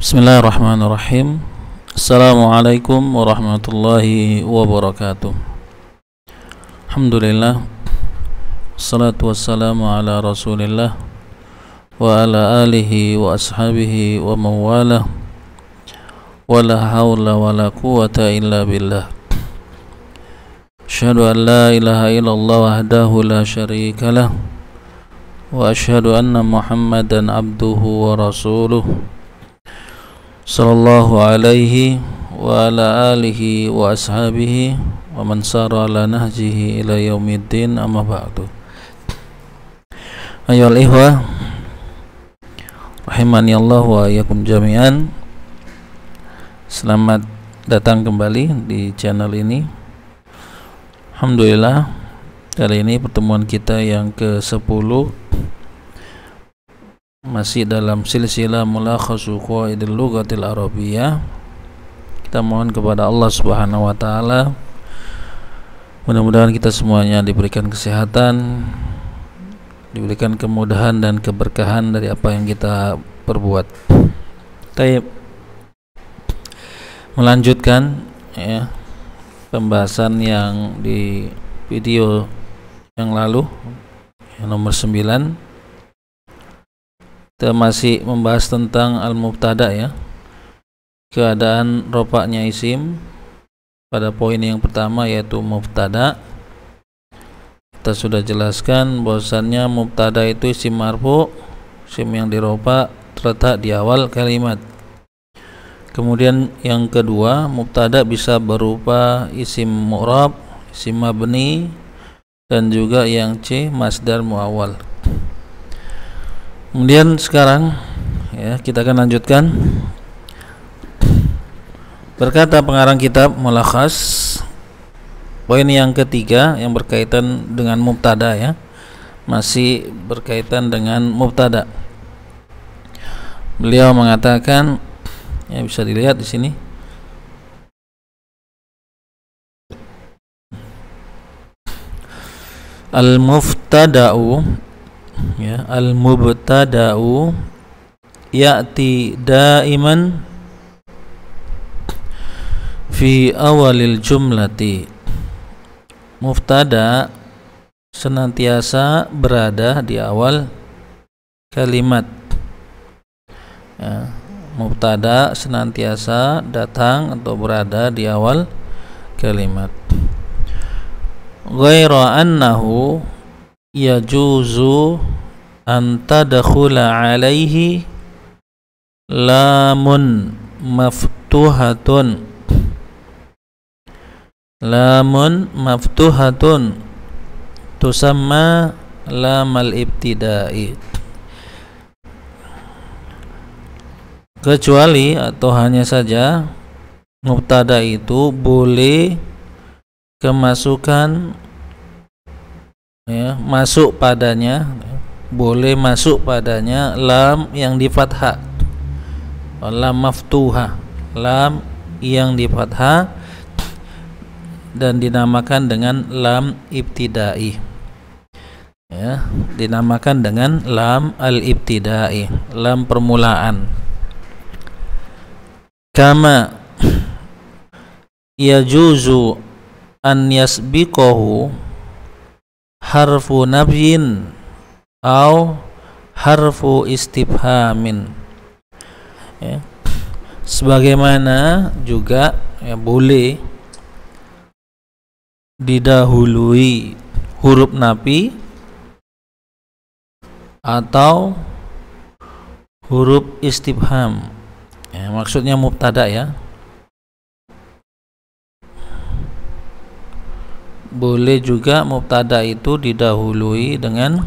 Bismillahirrahmanirrahim. Assalamualaikum warahmatullahi wabarakatuh. Alhamdulillah, salatu wassalamu ala rasulillah wa ala alihi wa ashabihi wa mawalah, wa la hawla wa la quwata illa billah. Asyhadu an la ilaha illallah wahdahu la syarika lah, wa asyhadu anna muhammadan abduhu wa rasuluh sallallahu alaihi wa ala alihi wa ashabihi wa man sara ala nahjihi ila yaumiddin, amma ba'du. Ayyuhal ikhwah rahimani Allah wa iyyakum jami'an. Selamat datang kembali di channel ini. Alhamdulillah, kali ini pertemuan kita yang ke-10, masih dalam silsilah mulakhasu qawaidil lughatil arabiyyah. Kita mohon kepada Allah Subhanahu wa taala, mudah-mudahan kita semuanya diberikan kesehatan, diberikan kemudahan dan keberkahan dari apa yang kita perbuat. Kita melanjutkan ya pembahasan yang di video yang lalu, yang nomor 9. Kita masih membahas tentang al-mubtada ya, keadaan rofa'nya isim. Pada poin yang pertama yaitu mubtada, kita sudah jelaskan bahwasannya mubtada itu isim marfu, isim yang dirofa terletak di awal kalimat. Kemudian yang kedua, mubtada bisa berupa isim mu'rab, isim mabni, dan juga yang C masdar muawwal. Kemudian sekarang ya kita akan lanjutkan. Berkata pengarang kitab Mulakhas, poin yang ketiga yang berkaitan dengan mubtada ya, masih berkaitan dengan mubtada. Beliau mengatakan, ya bisa dilihat di sini. Al-mubtada'u ya, al-mubtada'u ya'ti daiman fi awalil jumlati. Mubtada senantiasa berada di awal kalimat ya, mubtada senantiasa datang atau berada di awal kalimat. Ghaira annahu yajuzu an tadkhula alaihi lamun maftuhatun. Lamun maftuhatun tusamma lamal ibtida'i. Kecuali atau hanya saja mubtada itu boleh kemasukan ya, masuk padanya, boleh masuk padanya lam yang di fathah, lam maftuhah, lam yang di fathah, dan dinamakan dengan lam ibtidai ya, dinamakan dengan lam al-ibtidai, lam permulaan. Kama yajuzu an yasbiqahu harfu nafyin au harfu istifhamin ya. Sebagaimana juga ya, boleh didahului huruf nafi atau huruf istifham ya, maksudnya mubtada ya. Boleh juga mubtada itu didahului dengan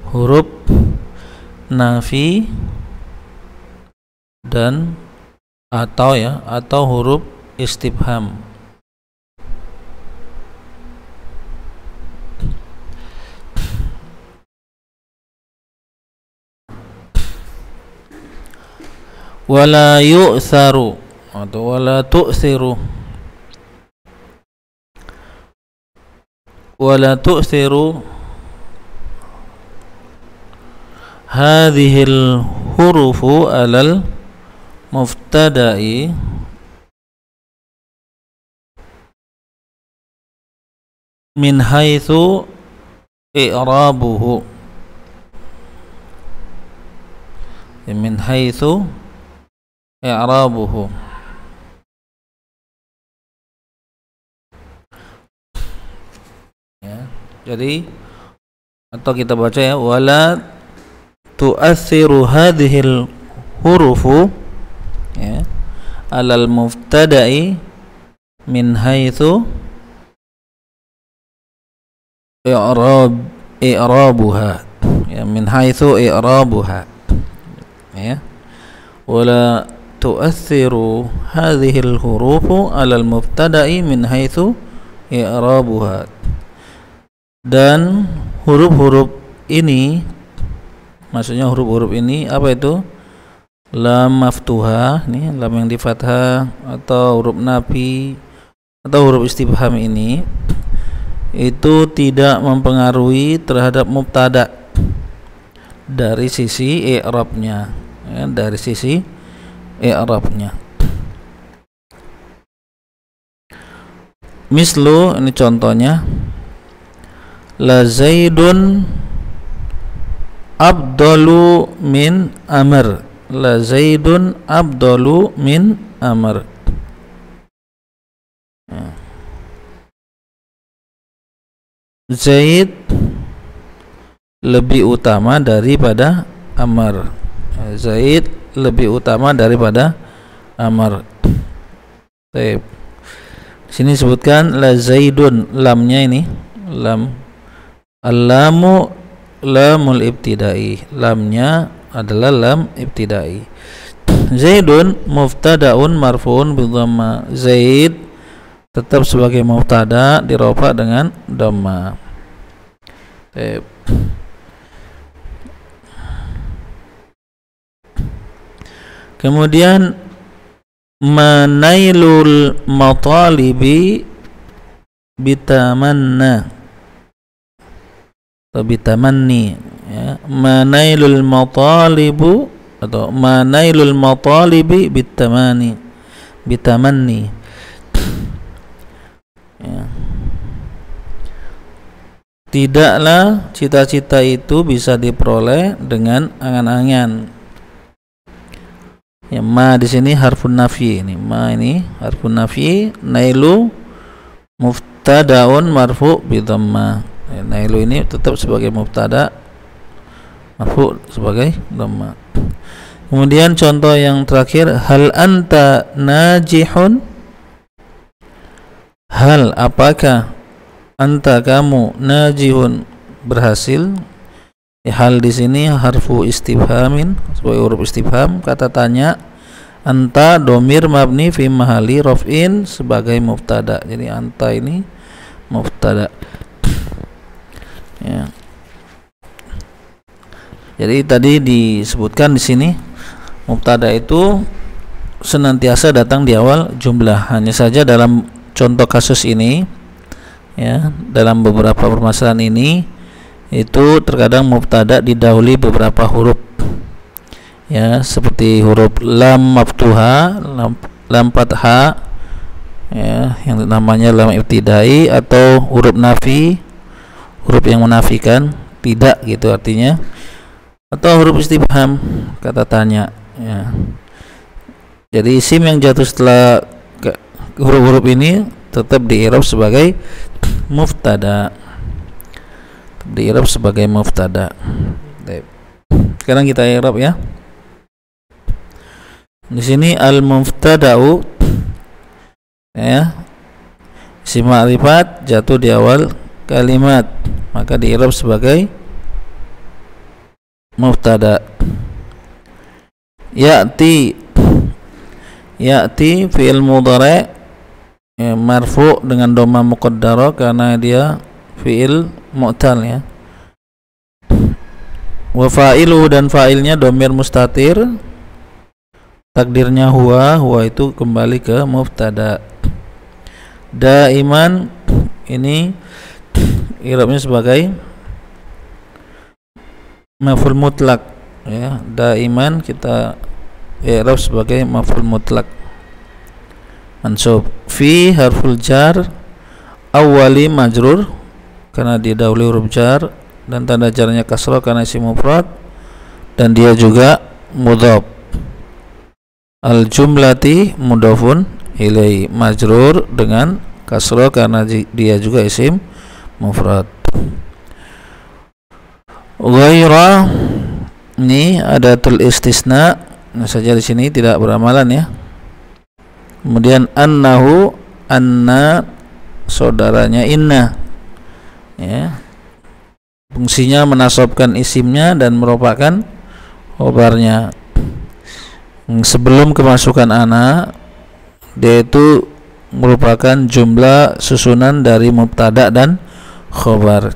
huruf nafi dan atau ya, atau huruf istifham. Wala yu'tharu atau wala tu'thiru, wala tu'thiru hadhil hurufu alal mubtada'i min haitsu i'rabuhu, min haitsu i'rabuhu. Ya, jadi atau kita baca ya, wala tu'athiru hadhil hurufu ya alal mubtada'i min haitsu i'rabuha, ya, min haitsu i'rabuha, ya, wala tu'athiru hadhil hurufu alal mubtada'i min haitsu i'rabuha. Dan huruf-huruf ini, maksudnya huruf-huruf ini apa itu? Lam maftuhah, nih lam yang di fathah, atau huruf nafi atau huruf istifham ini itu tidak mempengaruhi terhadap mubtada dari sisi i'rabnya, ya, dari sisi i'rabnya. Mislu, ini contohnya, la zaidun abdalu min amr, la zaidun abdalu min amr. Zaid lebih utama daripada Amr. Zaid lebih utama daripada Amr. Baik. Sini sebutkan la zaidun, lamnya ini lam, al-lamu lamul ibtidai, lamnya adalah lam ibtidai. Zaidun mubtadaun marfuun bi dhamma, Zaid tetap sebagai mubtada dirofa dengan dhamma. Kemudian manailul matalibi bitamanna atau bitamanni, ya, manailul matalibu atau manailul matalibi bitamani, bitamanni, ya. Tidaklah cita-cita itu bisa diperoleh dengan angan-angan. Ya, ma di sini harfun nafi, ini ma ini harfun nafi, nailu mubtadaun marfu bi dhamma. Ya, nailu ini tetap sebagai mubtada marfu sebagai dhamma. Kemudian contoh yang terakhir, hal anta najihun, hal apakah anta kamu najihun berhasil. Ya, hal di sini harfu istifhamin sebagai huruf istifham, kata tanya. Anta domir mabni fi mahali raf'in sebagai mubtada. Jadi anta ini mubtada. Ya. Jadi tadi disebutkan di sini mubtada itu senantiasa datang di awal jumlah. Hanya saja dalam contoh kasus ini, ya, dalam beberapa permasalahan ini itu terkadang mubtada didahului beberapa huruf, ya, seperti huruf lam maftuha, lam fathah, ya, yang namanya lam ibtidai, atau huruf nafi, huruf yang menafikan tidak gitu artinya, atau huruf istifham, kata tanya, ya. Jadi isim yang jatuh setelah huruf-huruf ini tetap di-i'rab sebagai mubtada, di-i'rab sebagai mubtada. Sekarang kita i'rab ya. Di sini al-mubtada'u, ya, isim ma'rifat jatuh di awal kalimat, maka di-i'rab sebagai mubtada. Ya'ti, ya'ti fi'il mudhari', ya, marfu dengan dhamma muqaddarah karena dia fi'il mu'tal, ya. Wa fa'iluhu, dan fa'ilnya dhamir mustatir, takdirnya huwa, huwa itu kembali ke mubtada. Daiman ini i'rabnya sebagai maf'ul mutlak, ya, daiman kita i'rab sebagai maf'ul mutlak mansub. Fi harful jar awwali majrur karena didahului huruf jar dan tanda jarnya kasrah karena isim mufrad dan dia juga mudhaf. Al jumlati mudhafun ilai majrur dengan kasrah karena dia juga isim mufrad. Ghaira ini adatul istisna, saja di sini tidak beramalan ya. Kemudian annahu, anna saudaranya inna ya, fungsinya menasabkan isimnya dan merupakan khobarnya. Sebelum kemasukan ana, dia itu merupakan jumlah susunan dari mubtada dan khobar.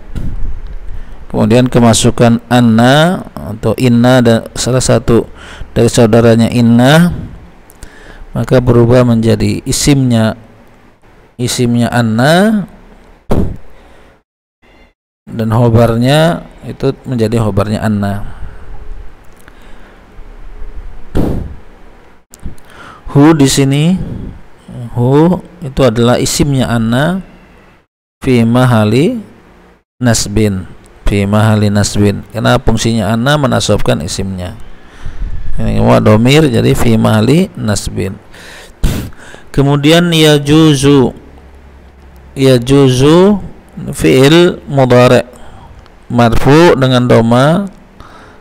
Kemudian kemasukan anna atau inna dan salah satu dari saudaranya inna, maka berubah menjadi isimnya anna dan khobarnya itu menjadi khobarnya anna. Hu di sini, hu itu adalah isimnya anna fi mahali nasbin, fi mahali nasbin, karena fungsinya anna menasabkan isimnya. Ini wa domir jadi fi mahali nasbin. Kemudian yajuzu fi'il mudhari' marfu dengan doma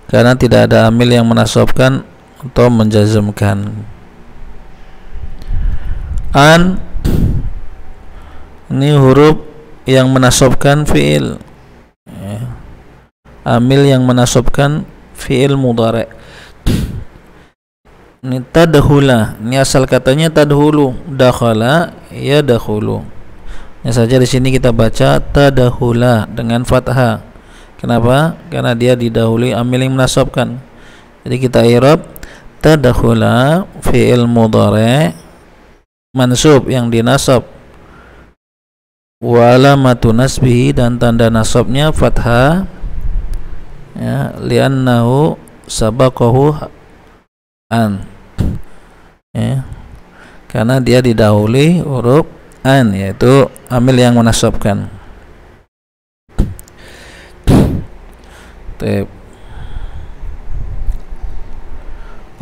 karena tidak ada amil yang menasabkan atau menjazmkan. An ini huruf yang menasabkan fi'il ya. Amil yang menasabkan fi'il mudhari'. Ini tadkhula, ini asal katanya tadkhulu, dakhala ya dakhulu. Ya saja di sini kita baca tadkhula dengan fathah. Kenapa? Karena dia didahului amil yang menasabkan. Jadi kita i'rab tadkhula fi'il mudhari' mansub yang dinasab, wa alamatu nasbihi dan tanda nasabnya fathah ya, li'annahu sabaqahu an ya, karena dia didahului huruf an yaitu amil yang menasabkan.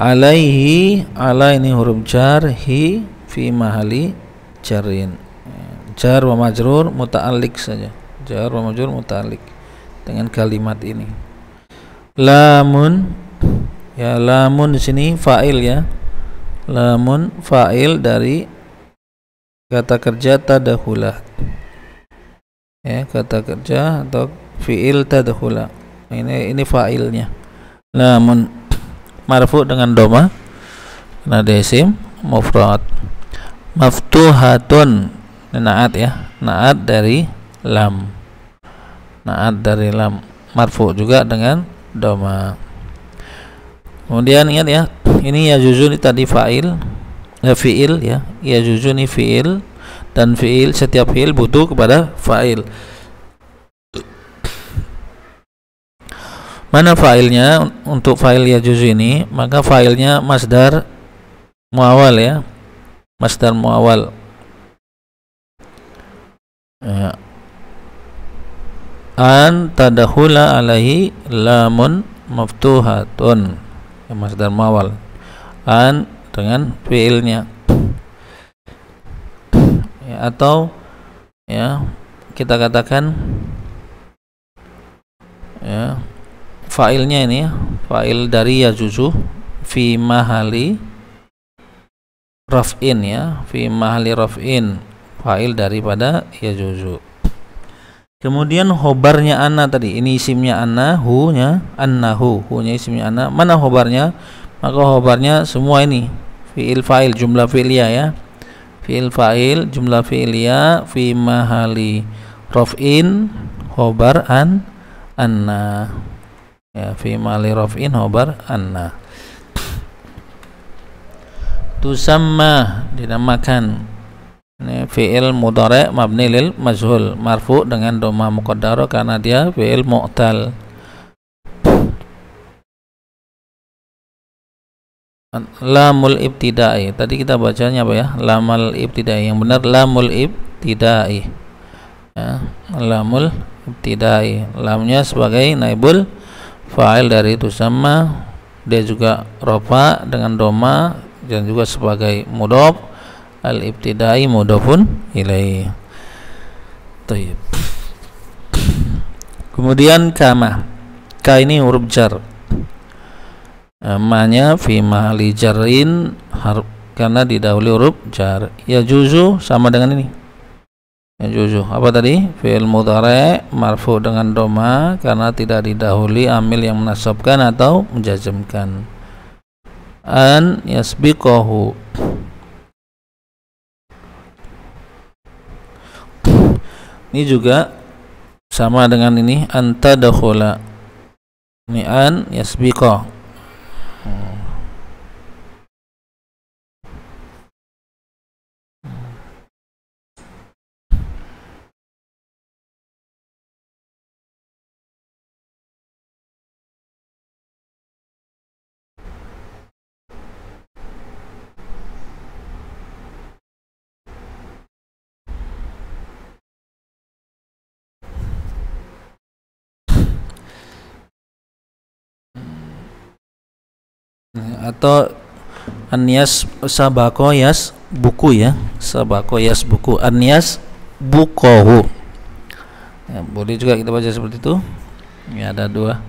Alaihi, ala ini huruf jar, hi fi mahali jarin, jar wa majrur muta'alliq saja, jar wa majrur muta'alliq dengan kalimat ini. Lamun ya, lamun di sini fa'il ya, lamun fa'il dari kata kerja tadkhula ya, kata kerja atau fi'il tadkhula, ini fa'ilnya. Lamun marfu dengan doma karena dia isim mufrad. Maftuhatun naat ya, naat dari lam, naat dari lam, marfu juga dengan doma. Kemudian ingat ya, ini yajuzu ini tadi fa'il ya, fi'il ya, yajuzu ini fi'il dan fi'il, setiap fi'il butuh kepada fa'il. Mana fa'ilnya? Untuk fa'il yajuzu ini maka fa'ilnya masdar muawal ya, masdar muawal ya. An tadkhula alaihi lamun maftuhatun ya, masdar muawal. An dengan fi'ilnya ya, atau ya kita katakan ya fa'ilnya ini ya, fa'il dari yajuzu fi mahali raf'in ya, fi mahali raf'in, fa'il daripada yajuzu. Kemudian khobarnya anna tadi, ini isimnya anna, hu nya annahu, hu nya isimnya anna. Mana khobarnya? Maka khobarnya semua ini fi'il fa'il, jumlah fi'liyah ya, fi'il fa'il jumlah fi'liyah fi mahali raf'in khobar anna ya, fi mahali raf'in khobar anna. Tusamma dinamakan, ini fi'il mudhari' mabni lil majhul marfu dengan dhamma muqaddarah karena dia fi'il mu'tal. lamul ibtidai. Tadi kita bacanya apa ya? Lamul ibtidai. Yang benar lamul ibtidai. Ya, lamul ibtidai. Lamnya sebagai naibul fa'il dari itu sama. Dia juga rofa dengan doma dan juga sebagai mudhof. Al ibtidai mudhofun ilaih. Taib. Kemudian kama. Ka ini huruf jar. Ma-nya fi mahalli jarrin karena didahului huruf jar. Ya juzu sama dengan ini. Ya juzu. Apa tadi? Fi'il mudhari' marfu dengan doma karena tidak didahului amil yang menasabkan atau menjazmkan. An yasbiqahu. Ini juga sama dengan ini anta dakhula. Ini an yasbiqa. Atau Anyas sabako yas buku ya, sabako yas buku, Anyas bukohu ya, boleh juga kita baca seperti itu ya, ada dua,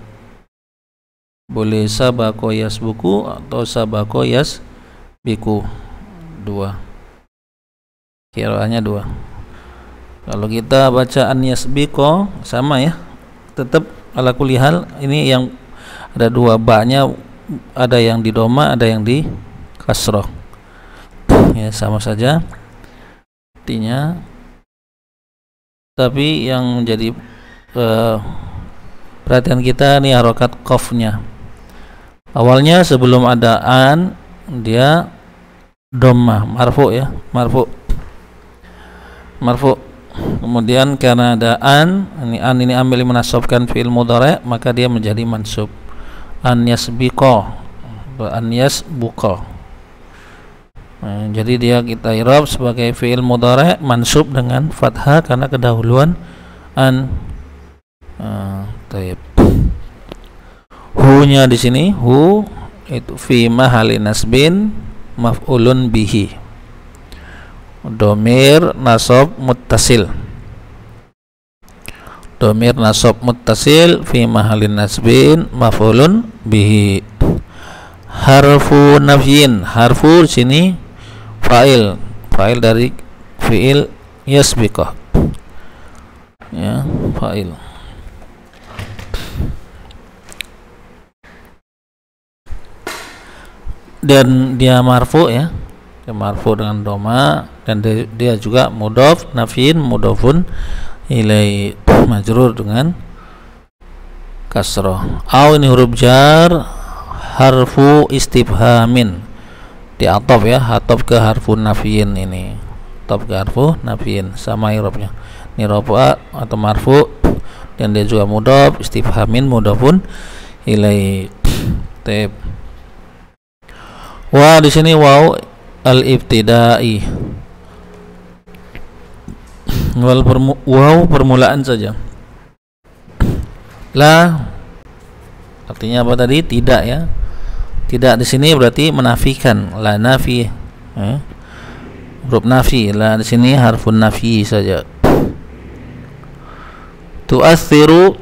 boleh sabako yas buku atau sabako yas biku, dua kiraannya dua. Kalau kita baca Anyas biko sama ya, tetap ala kulihal ini yang ada dua ba-nya, ada yang di doma, ada yang di kasroh ya, sama saja artinya, tapi yang jadi perhatian kita nih harokat qafnya. Awalnya sebelum ada an dia doma marfu ya, marfu. Kemudian karena ada an ini ambil menasabkan fi'il mudhari', maka dia menjadi mansub. An yasbiqa, an yasbuqa. Jadi dia kita i'rab sebagai fi'il mudhari' mansub dengan fathah karena kedahuluan an. Taib. Hu-nya di sini, hu itu fi mahalli nasbin maf'ulun bihi. Domir nasab muttasil. Domir nasab muttasil fi mahalin nasbin maf'ulun bihi. Harfu nafyin, harfu sini fa'il, fa'il dari fi'il yasbiqah ya, fa'il. Dan dia marfu ya, dia marfu dengan doma, dan dia juga mudhof nafyin mudhofun ilai, majrur dengan kasroh. Au ini huruf jar, harfu istifhamin, diatof ya, hatof ke harfu nafyin, ini hatof ke harfu nafyin sama i'rabnya. Ini rafa atau marfu dan dia juga mudhof istifhamin mudhofun ilai. Taib. Wa di sini waw al-ibtidai, waw permulaan saja. La artinya apa tadi? Tidak ya. Tidak di sini berarti menafikan, la nafi. Huruf nafi, la di sini harfun nafi saja. Tu'athiru,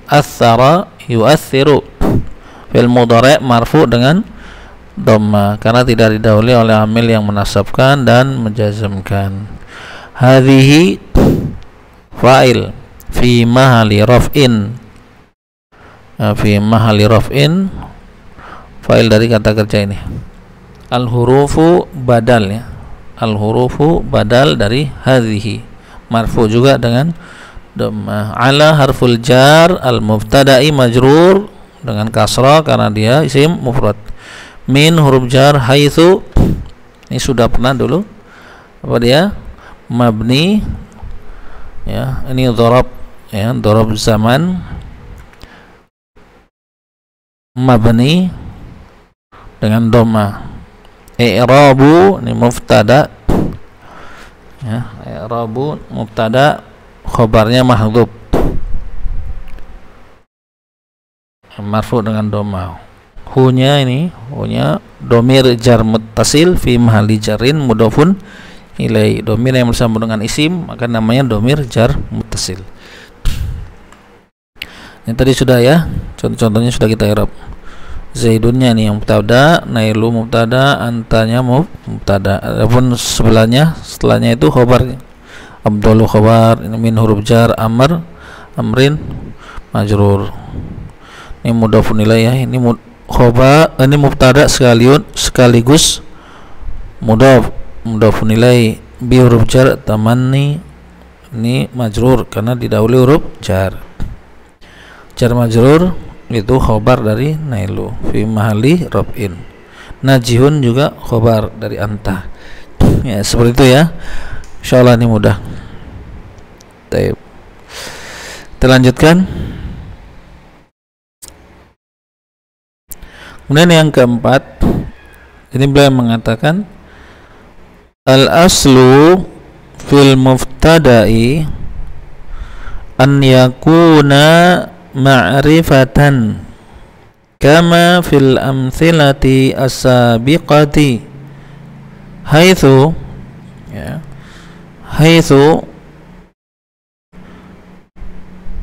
athara, yu'athiru. Fil mudhari' marfu dengan dhamma karena tidak didahului oleh amil yang menasabkan dan menjazmkan. Hadhihi fa'il fi mahalli raf'in, fi mahalli raf'in fa'il dari kata kerja ini. Al hurufu badal ya, al hurufu badal dari hadhihi, marfu juga dengan dhamma. Ala harful jar al mubtada'i majrur dengan kasrah karena dia isim mufrad. Min huruf jar haitsu, ini sudah pernah dulu, apa dia? Mabni ya, ini dzarab ya, dzarab zaman mabni dengan dhamma. I'rabu ini mubtada ya, i'rabu mubtada khobarnya mahdhuf marfu dengan dhamma. Hunya domir jar muttasil fi mahalli jarrin mudhofun ilai. Domir yang bersambung dengan isim maka namanya domir jar muttasil. Yang tadi sudah ya, contoh-contohnya sudah kita i'rab. Zaidunnya nih yang mubtada, Nailu mubtada, Antanya mubtada. Adapun setelahnya itu khobar. Abdullu khobar, ini min huruf jar, amrin majrur. Ini mudhofun ilaih ya, ini khobar, ini mubtada sekaligus mudhofun ilaih bi huruf jar, tamanni ini majrur karena didahului huruf jar. Jar majrur itu khobar dari Nailu fi mahalli raf'in. Najihun juga khobar dari anta. Ya, seperti itu ya. Insyaallah ini mudah. Baik. Kita lanjutkan. Kemudian yang keempat, ini beliau mengatakan al-aslu fil muftada'i an yakuna ma'rifatan kama fil amthilati as-sabiqati haitsu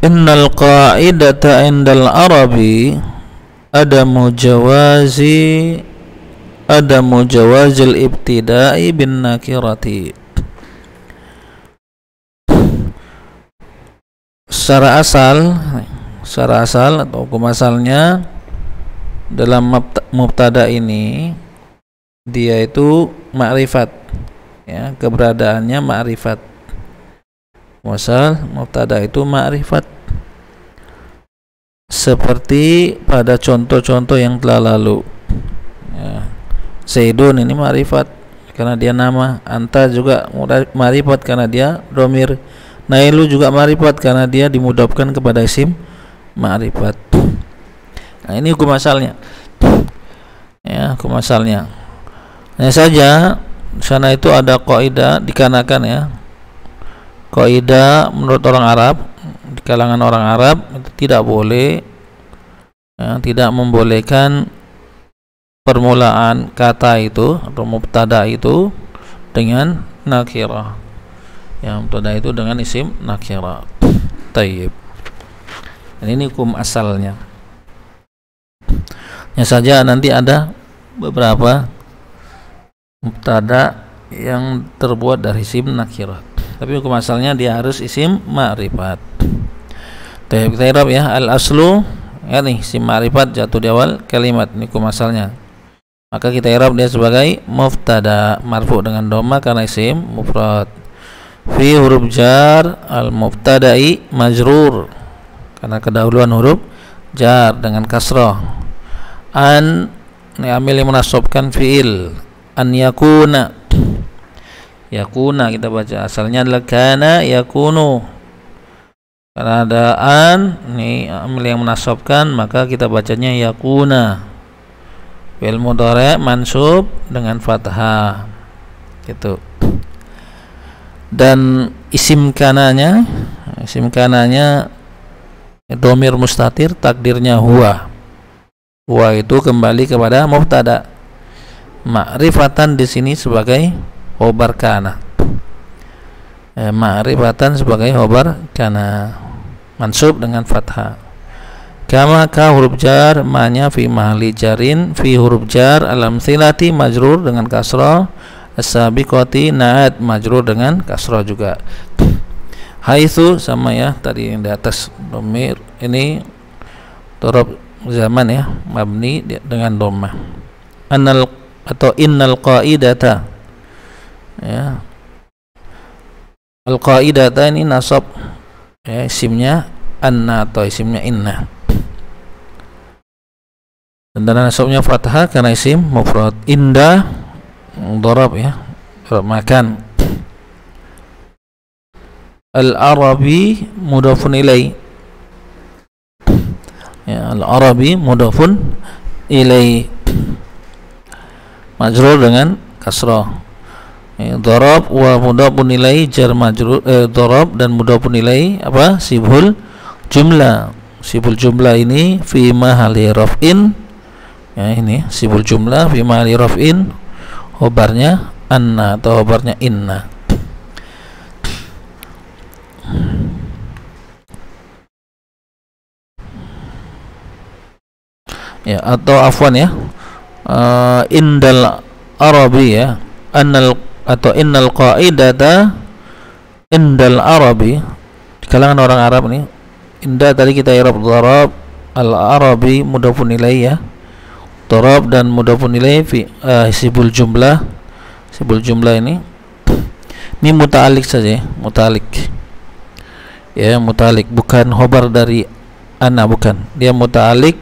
innal qa'idata indal arabi adamu jawazil ibtida'i bin nakirati. Secara asal atau hukum asalnya dalam mubtada ini dia itu ma'rifat ya, keberadaannya ma'rifat. Asal mubtada itu ma'rifat seperti pada contoh-contoh yang telah lalu ya. Zaidun ini ma'rifat karena dia nama, anta juga ma'rifat karena dia dhamir, Nailu juga ma'rifat karena dia dimudhafkan kepada isim ma'rifat. Nah, ini hukum asalnya. Ya, hukum asalnya. Hanya saja di sana itu ada kaidah dikarenakan ya. Kaidah menurut orang Arab, di kalangan orang Arab itu tidak boleh ya, tidak membolehkan permulaan kata itu atau mubtada itu dengan nakirah. Yang mubtada itu dengan isim nakirah. Tayyib. Dan ini hukum asalnya. Hanya saja nanti ada beberapa mubtada yang terbuat dari isim nakirah. Tapi hukum asalnya dia harus isim ma'rifat. Tayyib, kita i'rab ya. Al-aslu ya nih isim ma'rifat jatuh di awal kalimat, ini hukum asalnya. Maka kita i'rab dia sebagai mubtada marfu dengan dhamma karena isim mufrad. Fi huruf jar al-mubtada'i majrur karena kedahuluan huruf jar dengan kasrah. An ini amil yang menasabkan fi'il. An yakuna kita baca asalnya adalah kana yakunu. Karena ada an ini amil yang menasabkan maka kita bacanya yakuna. Fi'il mudhari' mansub dengan fathah gitu. Dan isim kananya dhamir mustatir takdirnya huwa. Huwa itu kembali kepada mubtada. Ma'rifatan di sini sebagai khobar kana. Ma'rifatan sebagai khobar kana mansub dengan fathah. Kama ka huruf jar ma'nya fi mahalli jarin fi huruf jar al-amthilati majrur dengan kasrah, as-sabiqati na'at majrur dengan kasrah juga. Haitsu sama ya tadi yang di atas dhamir ini dhorob zaman ya mabni dengan dhammah. Annal atau innal qaidata ya, al qaidata ini nasab ya, isimnya anna atau isimnya inna, dan nasabnya fathah karena isim mufrad. Inda dharab ya, makan. Al-arabi mudhafun ilai ya, al-arabi mudhafun ilai. majrur dengan kasrah. Dharab wa mudhafun ilaihi jar majrur, dharab dan mudhafun ilaihi apa? Sibhul jumlah. Sibhul jumlah ini fi mahalli raf'in. Ya, ini sibhul jumlah fi mahalli raf'in, khobarnya anna atau khobarnya inna. Ya, atau afwan ya, indal arabi ya, annal atau innal qaidata indal arabi, di kalangan orang Arab nih. Inda tadi kita i'rab dharab, al arabi mudhafun ilaih ya, dharab dan mudhafun ilaih fi sibul jumlah. Sibul jumlah ini muta'alliq saja ya, muta'alliq ya, muta'alliq bukan khobar dari ana, bukan, dia muta'alliq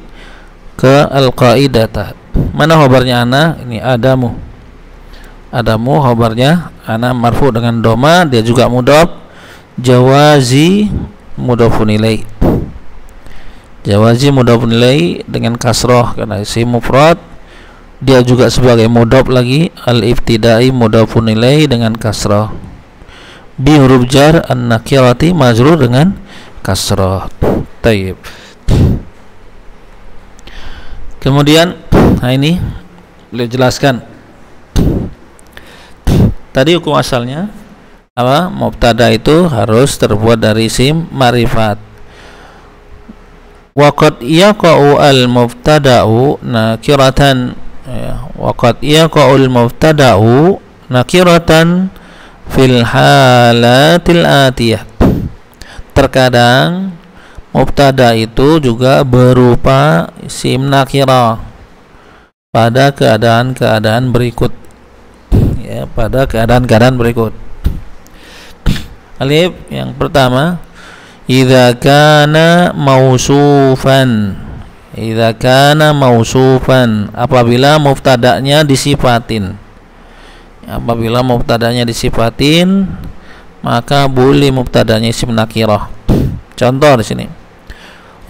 ke al-qaidata. Mana khobarnya ana? Ini adamu. Adamu khobarnya ana marfu dengan doma, dia juga mudhaf. Jawazi mudhafun ilaih. Jawazi mudhafun ilaih dengan kasroh karena isim mufrad. Dia juga sebagai mudhaf lagi. Al-ibtidai mudhafun ilaih dengan kasroh. Bi huruf jar an-nakirati majrur dengan kasroh. Tayyib. Kemudian, nah ini beliau jelaskan tadi hukum asalnya apa? Mubtada itu harus terbuat dari isim ma'rifat. Waqad yaqa'u al-mubtada'u nakiratan ya, waqad yaqa'u al-mubtada'u nakiratan fil halatil atiyah. Terkadang mubtada itu juga berupa isim nakirah pada keadaan-keadaan berikut ya, pada keadaan-keadaan berikut. Alif yang pertama, idza kana mausufan. Idza kana mausufan, apabila mubtada'nya disifatin. Apabila mubtada'nya disifatin, maka boleh mubtada'nya isim nakirah. Contoh di sini,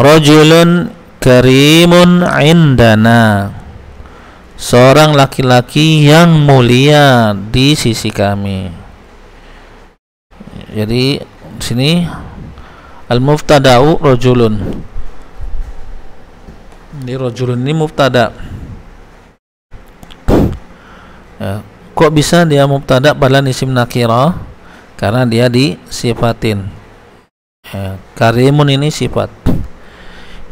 rajulun karimun indana, seorang laki-laki yang mulia di sisi kami. Jadi di sini al-mubtada'u rajulun. Ini rajulun ini mubtada. Ya, kok bisa dia mubtada padahal isim nakirah? Karena dia disifatin. Ya, karimun ini sifat.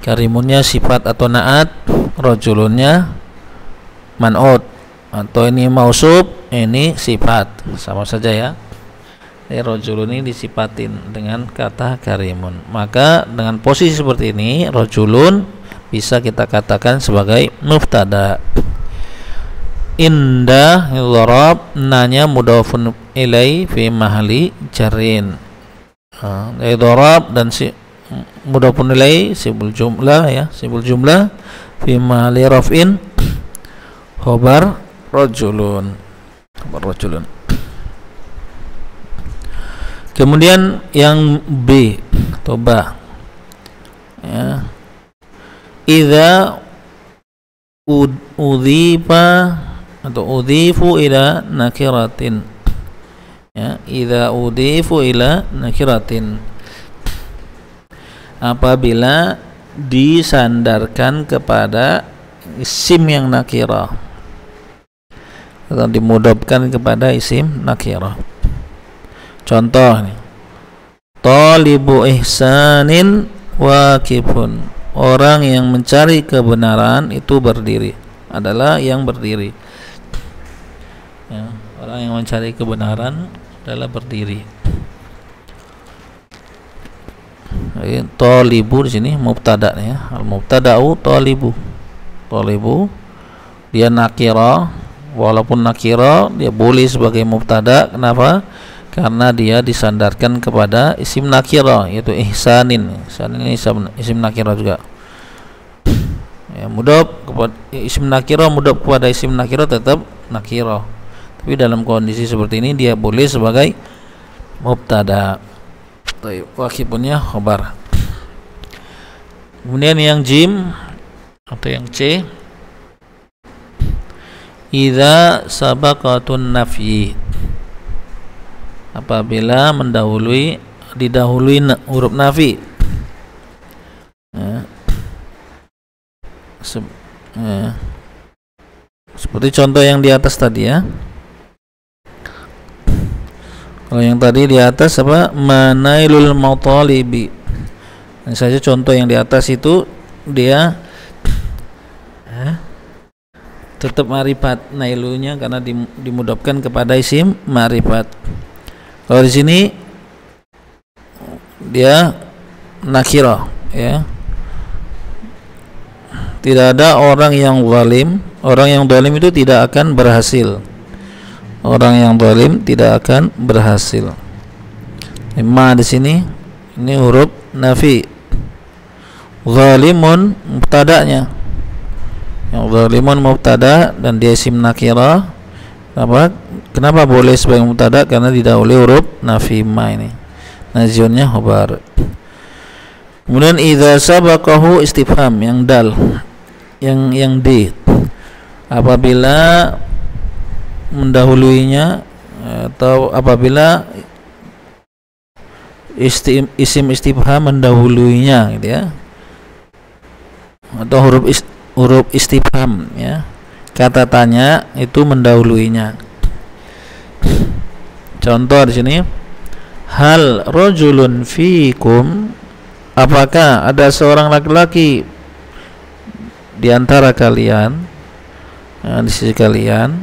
Karimunnya sifat atau naat, rajulunnya man'ut, atau ini mausuf, ini sifat, sama saja ya. Rajulun ini disifatin dengan kata karimun. Maka dengan posisi seperti ini, rajulun bisa kita katakan sebagai mubtada. Indah dharab, nanya mudhafun ilai fi mahali jarrin. Dharab dan si mudhafun ilai sibul jumlah ya, sibul jumlah fi mahali raf'in khobar rajulun. Khobar rajulun. Kemudian yang B atau ba ya, idza udhifa atau udhifu ila nakiratin ya, idza udhifu ila nakiratin, apabila disandarkan kepada isim yang nakirah atau dimudhafkan kepada isim nakirah. Contoh nih, talibu ihsanin waqifun, orang yang mencari kebenaran itu berdiri, adalah yang berdiri ya, orang yang mencari kebenaran adalah berdiri. Talibu di sini mubtada ya, al mubtada'u talibu. Talibu dia nakira, walaupun nakira dia boleh sebagai mubtada. Kenapa? Karena dia disandarkan kepada isim nakira, yaitu ihsanin. Ihsanin ini isim nakira juga ya, mudhaf kepada isim nakira, mudhaf kepada isim nakira tetap nakira, tapi dalam kondisi seperti ini dia boleh sebagai mubtada. Wakipunnya khobar. Kemudian yang jim atau yang C, idza sabaqatun nafyi, apabila didahului huruf nafi. Seperti contoh yang di atas tadi ya. Kalau yang tadi di atas apa? Manailul matalibi. Ini saja contoh yang di atas itu dia tetap ma'rifat nailunya karena dimudofkan kepada isim ma'rifat. Kalau di sini dia nakirah ya. Tidak ada orang yang zalim. Orang yang zalim itu tidak akan berhasil. Orang yang zalim tidak akan berhasil. Ma di sini ini huruf nafi. Zalimun mubtada'nya. Yang zalimun mubtada dan dia isim nakirah. Kenapa boleh sebagai mubtada? Karena didahului huruf nafi ma ini. Nazionnya khabar. Kemudian idza sabaqahu istifham yang dal. Yang D, apabila mendahuluinya atau apabila isim istifham mendahuluinya gitu ya, atau huruf istifham ya, kata tanya itu mendahuluinya. Contoh di sini, hal rajulun fikum, apakah ada seorang laki-laki di antara kalian, di sisi kalian.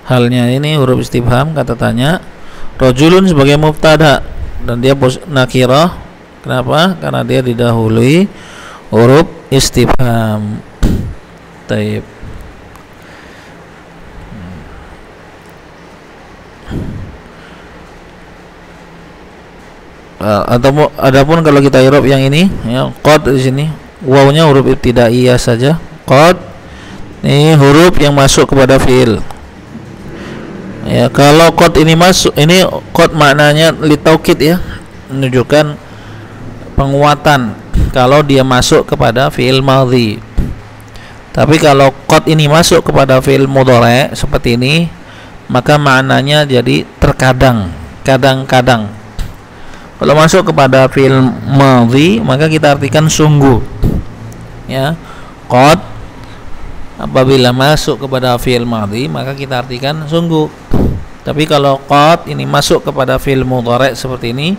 Halnya ini huruf istifham, kata tanya. Rajulun sebagai mubtada dan dia nakirah. Kenapa? Karena dia didahului huruf istifham. Taib. Adapun kalau kita i'rab yang ini ya, qad di sini wawnya huruf ibtidaiyah saja. Qad ini huruf yang masuk kepada fiil. Ya, kalau qad ini masuk, ini qad maknanya litaukid ya, menunjukkan penguatan kalau dia masuk kepada fiil madhi. Tapi kalau qad ini masuk kepada fiil mudhari seperti ini, maka maknanya jadi terkadang, kadang-kadang. Kalau masuk kepada fi'il madhi maka kita artikan sungguh. Ya. Qad apabila masuk kepada fi'il madhi maka kita artikan sungguh. Tapi kalau qad ini masuk kepada fi'il mudhari seperti ini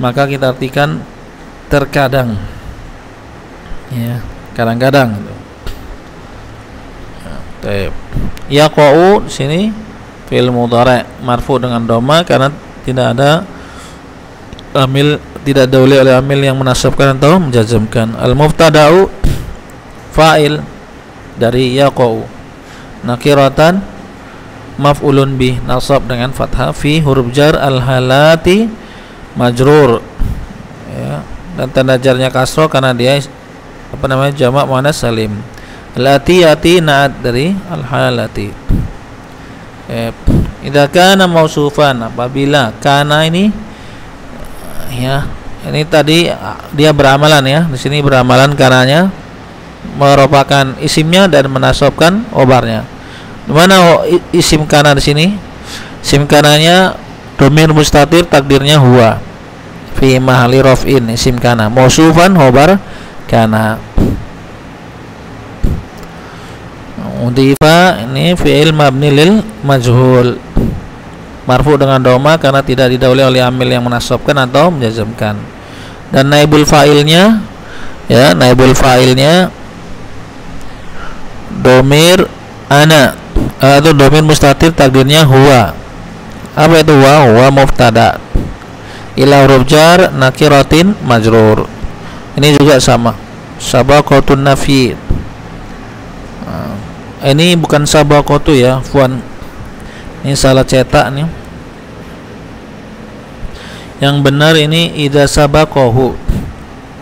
maka kita artikan terkadang. Ya, kadang-kadang gitu. Yaqa'u sini fi'il mudhari marfu dengan dhamma karena tidak ada amil, tidak didahului oleh amil yang menasabkan atau menjazmkan. Al-mubtada'u fa'il dari yaqa'u, nakiratan maf'ulun bih, nasab dengan fathah, fi huruf jar, al-halati majrur ya, dan tanda jarnya kasroh karena dia jamak muannas salim. Al-atiyati naat dari al-halati. Idza kana mausufan, apabila kana ini ya, ini tadi dia beramalan ya, di sini beramalan karenanya merupakan isimnya dan menasabkan obarnya. Di mana isim kana di sini? Isim kananya dhamir mustatir, takdirnya huwa, fi mahalli raf'in, isim kana mausufan khobar kana. Udhifa ini fi'il mabni lil majhul, marfu dengan dhamma karena tidak didahului oleh amil yang menasabkan atau menjazmkan. Dan naibul fa'ilnya ya, naibul fa'ilnya dhamir ana atau dhamir mustatir, takdirnya huwa. Apa itu huwa? Huwa mubtada ila huruf jar nakiratin majrur. Ini juga sama, sabaqatun nafi. Ini bukan sabaqatu ya, fuan. Ini salah cetak nih. Yang benar ini idza sabaqahu.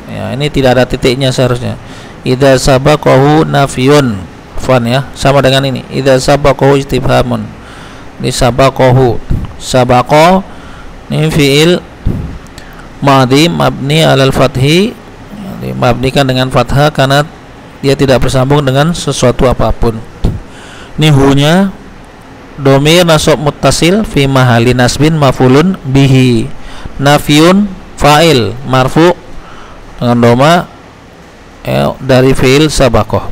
Ya, ini tidak ada titiknya seharusnya. Idza sabaqahu nafiyun. Fuan ya, sama dengan ini. Idza sabaqahu istifhamun. Ini sabaqahu. Sabaqa ini fiil madhi mabni alal fathi. Dimabnikan dengan fathah karena dia tidak bersambung dengan sesuatu apapun. Ini hunya domir nasab muttasil fi mahali nasbin mafulun bihi, nafyun fa'il marfu dengan doma dari fi'il sabaqah.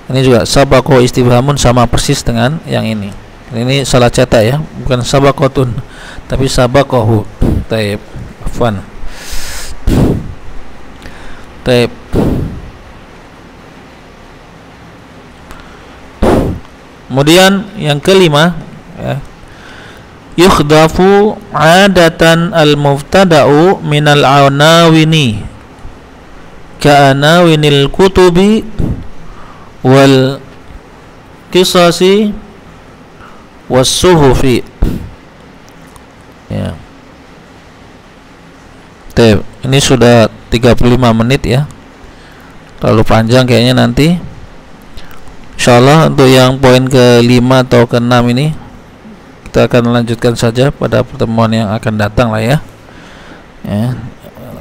Ini juga sabaqah istifhamun, sama persis dengan yang ini. Ini salah cetak ya, bukan sabaqatun tapi sabaqahu. Taib, afwan. Taib. Kemudian yang kelima ya, yukhdafu adatan al-mubtada'u minal anawini ka'anawinil kutubi wal qisasi was suhufi ya. Ini sudah 35 menit ya, terlalu panjang kayaknya. Nanti insyaallah untuk yang poin ke-5 atau ke-6 ini kita akan lanjutkan saja pada pertemuan yang akan datang lah ya.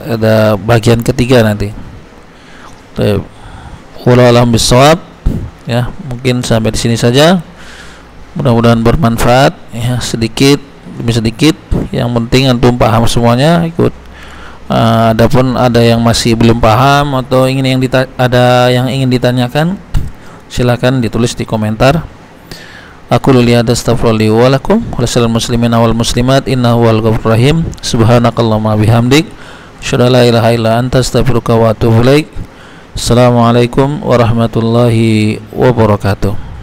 Ada bagian ketiga nanti. Wallahu a'lam bishawab ya. Mungkin sampai di sini saja, mudah-mudahan bermanfaat ya, sedikit demi sedikit. Yang penting antum paham semuanya, ikut. Adapun ada yang masih belum paham atau ada yang ingin ditanyakan, silakan ditulis di komentar. Aku lihat astaghfirullah wa lakum wa lisal muslimina wal muslimat innahu wal ghafurur rahim. Subhanakallahumma bihamdik asyhadu an la ilaha illa anta astaghfiruka wa atubu ilaik. Assalamualaikum warahmatullahi wabarakatuh.